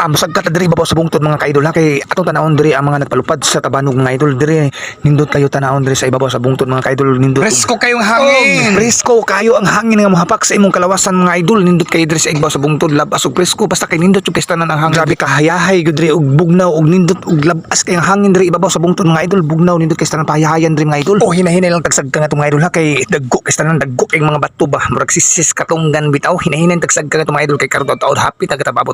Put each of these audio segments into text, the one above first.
Musag ka ta diri babaw sa bungtod mga kaidol ha, kay atong tanawon diri ang mga nagpalupad sa tabanog mga idol diri. Nindot kayo tanawon diri sa ibabaw sa bungtod mga kaidol, nindot. Presko kayong hangin. Presko kayo ang hangin nga mohapak sa imong kalawasan mga idol. Nindot kayo diri sa ibabaw sa bungtod, labas og presko basta kay nindot yung kastanan ang hangin. Grabe kahayahay gud diri og bugnaw og nindot og labas kay ang hangin diri ibabaw sa bungtod mga idol, bugnaw nindot kay kastanan pahayahayan diri mga idol. Hinahinay lang tagsag ka nga mga idol ha, kay daggo kastanan daggo kay mga bato ba murag sisis katunggan bitaw. Hinahinay tagsag ka nga mga idol kay karot taud hapit tagatababot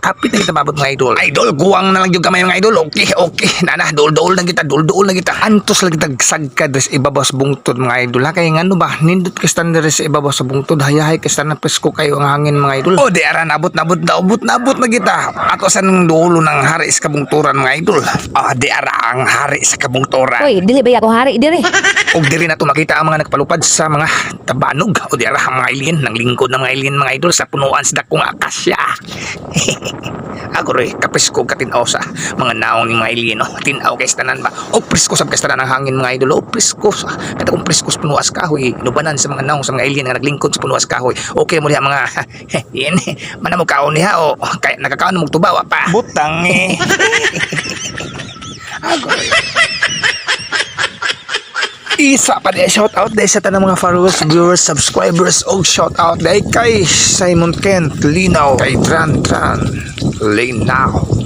mga idol. Idol guwang na lang jud kamay mga idol. Okay nana dol-dol na kita antos lang kita sagka sa ibabaw sa bungtod mga idol ha, kay ngano ba nindot ka standard sa ibabaw sa bungtod, hayahay ka standard presko kayo ang hangin mga idol. Di ara nabot na kita ato sa nang dulo ng hari sa kabungturan mga idol. Di ara ang hari sa kabungturan. Uy, dili ba ako hari dire? Og diri na to makita ang mga nagpalupad sa mga tabanog o di ara ang mga alien nang lingkod ng mga alien mga idol sa punuan sa dakong akasya. Ako rin kapresko katinaw sa mga naong ni mga alien no. Tinaw kay tanan ba o presko sa kastanan ng hangin mga idol, o presko sa kata kung presko sa punuas kahoy nubanan sa mga naong sa mga alien nga naglingkod sa punuas kahoy. Okay mo diha mga yan manamo kaon niya o kay nakakaon mo tubawa pa butang Ako isa pa di shout out dahil sa tanang mga followers, viewers, subscribers o shout out dahil kay Simon Kent Linaw, kay Tran Linaw.